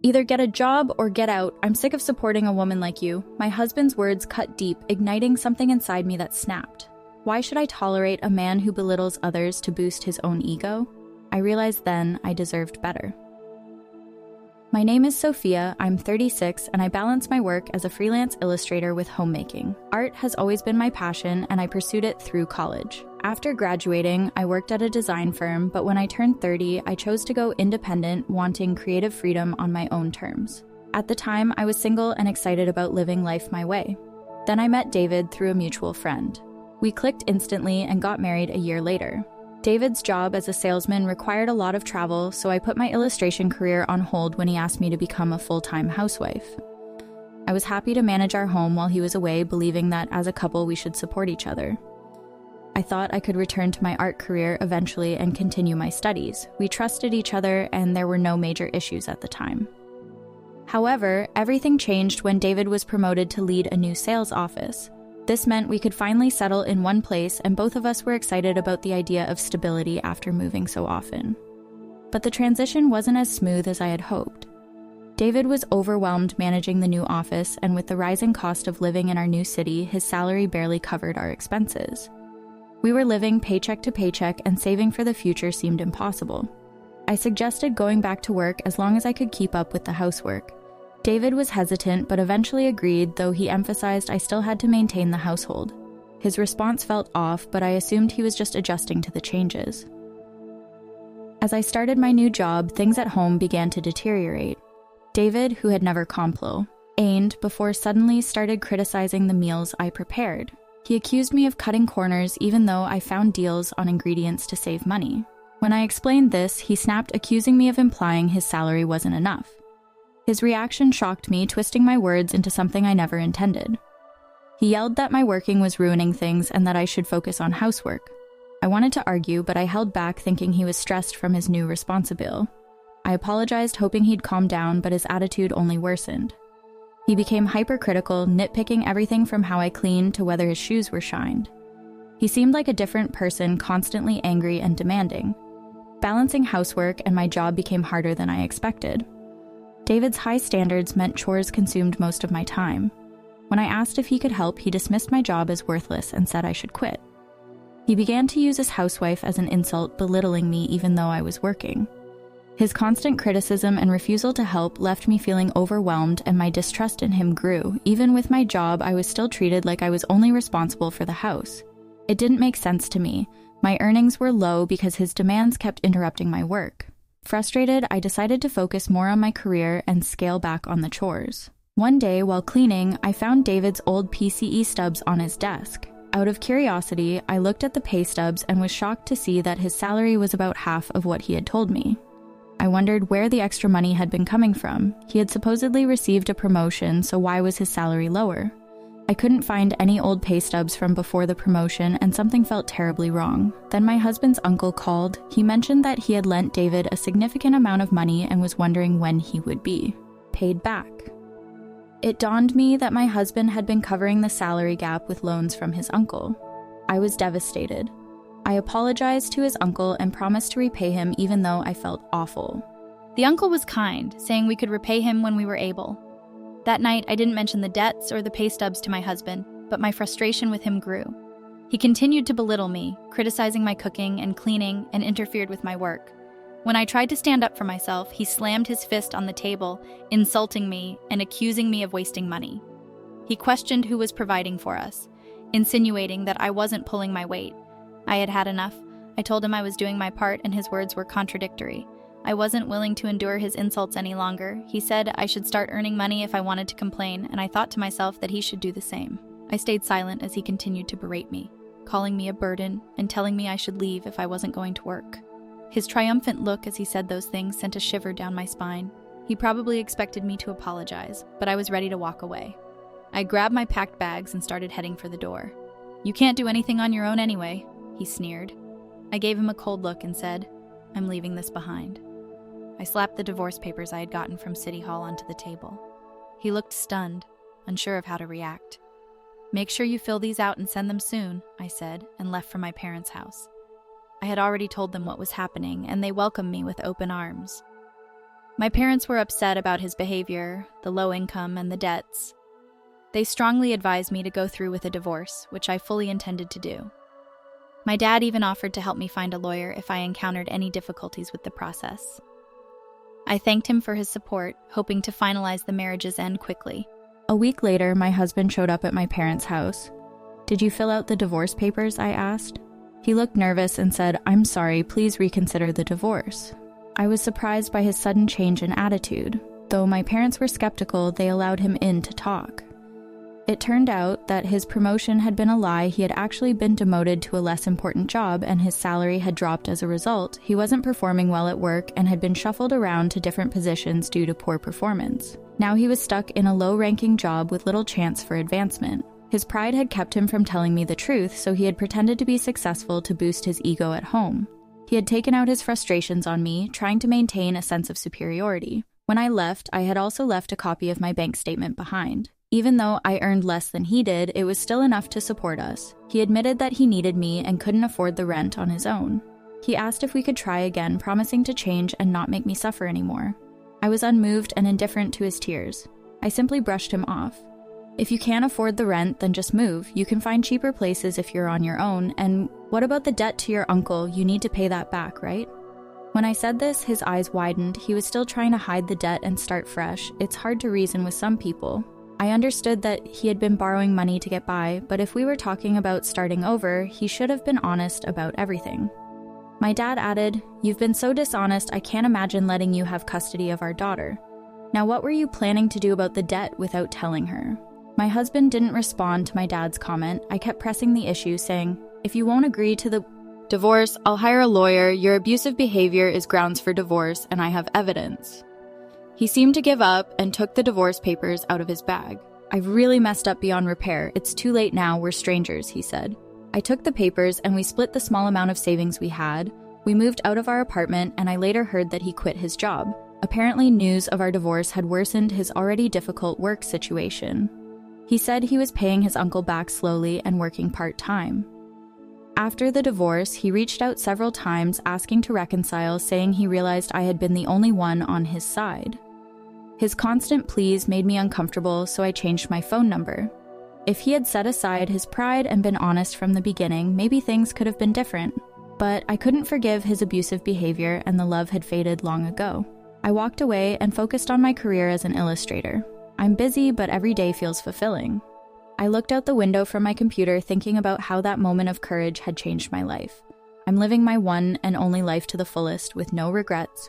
Either get a job or get out. I'm sick of supporting a woman like you. My husband's words cut deep, igniting something inside me that snapped. Why should I tolerate a man who belittles others to boost his own ego? I realized then I deserved better. My name is Sophia, I'm 36, and I balance my work as a freelance illustrator with homemaking. Art has always been my passion, and I pursued it through college. After graduating, I worked at a design firm, but when I turned 30, I chose to go independent, wanting creative freedom on my own terms. At the time, I was single and excited about living life my way. Then I met David through a mutual friend. We clicked instantly and got married a year later. David's job as a salesman required a lot of travel, so I put my illustration career on hold when he asked me to become a full-time housewife. I was happy to manage our home while he was away, believing that as a couple we should support each other. I thought I could return to my art career eventually and continue my studies. We trusted each other and there were no major issues at the time. However, everything changed when David was promoted to lead a new sales office. This meant we could finally settle in one place, and both of us were excited about the idea of stability after moving so often. But the transition wasn't as smooth as I had hoped. David was overwhelmed managing the new office, and with the rising cost of living in our new city, his salary barely covered our expenses. We were living paycheck to paycheck, and saving for the future seemed impossible. I suggested going back to work as long as I could keep up with the housework. David was hesitant, but eventually agreed, though he emphasized I still had to maintain the household. His response felt off, but I assumed he was just adjusting to the changes. As I started my new job, things at home began to deteriorate. David, who had never complained before, suddenly started criticizing the meals I prepared. He accused me of cutting corners even though I found deals on ingredients to save money. When I explained this, he snapped, accusing me of implying his salary wasn't enough. His reaction shocked me, twisting my words into something I never intended. He yelled that my working was ruining things and that I should focus on housework. I wanted to argue, but I held back, thinking he was stressed from his new responsibility. I apologized, hoping he'd calm down, but his attitude only worsened. He became hypercritical, nitpicking everything from how I cleaned to whether his shoes were shined. He seemed like a different person, constantly angry and demanding. Balancing housework and my job became harder than I expected. David's high standards meant chores consumed most of my time. When I asked if he could help, he dismissed my job as worthless and said I should quit. He began to use his housewife as an insult, belittling me even though I was working. His constant criticism and refusal to help left me feeling overwhelmed, and my distrust in him grew. Even with my job, I was still treated like I was only responsible for the house. It didn't make sense to me. My earnings were low because his demands kept interrupting my work. Frustrated, I decided to focus more on my career and scale back on the chores. One day, while cleaning, I found David's old PCE stubs on his desk. Out of curiosity, I looked at the pay stubs and was shocked to see that his salary was about half of what he had told me. I wondered where the extra money had been coming from. He had supposedly received a promotion, so why was his salary lower? I couldn't find any old pay stubs from before the promotion, and something felt terribly wrong. Then my husband's uncle called. He mentioned that he had lent David a significant amount of money and was wondering when he would be paid back. It dawned me that my husband had been covering the salary gap with loans from his uncle. I was devastated. I apologized to his uncle and promised to repay him even though I felt awful. The uncle was kind, saying we could repay him when we were able. That night, I didn't mention the debts or the pay stubs to my husband, but my frustration with him grew. He continued to belittle me, criticizing my cooking and cleaning, and interfered with my work. When I tried to stand up for myself, he slammed his fist on the table, insulting me and accusing me of wasting money. He questioned who was providing for us, insinuating that I wasn't pulling my weight. I had had enough. I told him I was doing my part, and his words were contradictory. I wasn't willing to endure his insults any longer. He said I should start earning money if I wanted to complain, and I thought to myself that he should do the same. I stayed silent as he continued to berate me, calling me a burden and telling me I should leave if I wasn't going to work. His triumphant look as he said those things sent a shiver down my spine. He probably expected me to apologize, but I was ready to walk away. I grabbed my packed bags and started heading for the door. "You can't do anything on your own anyway," he sneered. I gave him a cold look and said, "I'm leaving this behind." I slapped the divorce papers I had gotten from City Hall onto the table. He looked stunned, unsure of how to react. "Make sure you fill these out and send them soon," I said, and left for my parents' house. I had already told them what was happening, and they welcomed me with open arms. My parents were upset about his behavior, the low income, and the debts. They strongly advised me to go through with a divorce, which I fully intended to do. My dad even offered to help me find a lawyer if I encountered any difficulties with the process. I thanked him for his support, hoping to finalize the marriage's end quickly. A week later, my husband showed up at my parents' house. "Did you fill out the divorce papers?" I asked. He looked nervous and said, "I'm sorry, please reconsider the divorce." I was surprised by his sudden change in attitude. Though my parents were skeptical, they allowed him in to talk. It turned out that his promotion had been a lie. He had actually been demoted to a less important job, and his salary had dropped as a result. He wasn't performing well at work and had been shuffled around to different positions due to poor performance. Now he was stuck in a low-ranking job with little chance for advancement. His pride had kept him from telling me the truth, so he had pretended to be successful to boost his ego at home. He had taken out his frustrations on me, trying to maintain a sense of superiority. When I left, I had also left a copy of my bank statement behind. Even though I earned less than he did, it was still enough to support us. He admitted that he needed me and couldn't afford the rent on his own. He asked if we could try again, promising to change and not make me suffer anymore. I was unmoved and indifferent to his tears. I simply brushed him off. "If you can't afford the rent, then just move. You can find cheaper places if you're on your own, and what about the debt to your uncle? You need to pay that back, right?" When I said this, his eyes widened. He was still trying to hide the debt and start fresh. It's hard to reason with some people. I understood that he had been borrowing money to get by, but if we were talking about starting over, he should have been honest about everything. My dad added, "You've been so dishonest, I can't imagine letting you have custody of our daughter. Now what were you planning to do about the debt without telling her?" My husband didn't respond to my dad's comment. I kept pressing the issue, saying, "If you won't agree to the divorce, I'll hire a lawyer. Your abusive behavior is grounds for divorce, and I have evidence." He seemed to give up and took the divorce papers out of his bag. "I've really messed up beyond repair. It's too late now, we're strangers," he said. I took the papers and we split the small amount of savings we had. We moved out of our apartment and I later heard that he quit his job. Apparently, news of our divorce had worsened his already difficult work situation. He said he was paying his uncle back slowly and working part-time. After the divorce, he reached out several times asking to reconcile, saying he realized I had been the only one on his side. His constant pleas made me uncomfortable, so I changed my phone number. If he had set aside his pride and been honest from the beginning, maybe things could have been different. But I couldn't forgive his abusive behavior, and the love had faded long ago. I walked away and focused on my career as an illustrator. I'm busy, but every day feels fulfilling. I looked out the window from my computer, thinking about how that moment of courage had changed my life. I'm living my one and only life to the fullest with no regrets,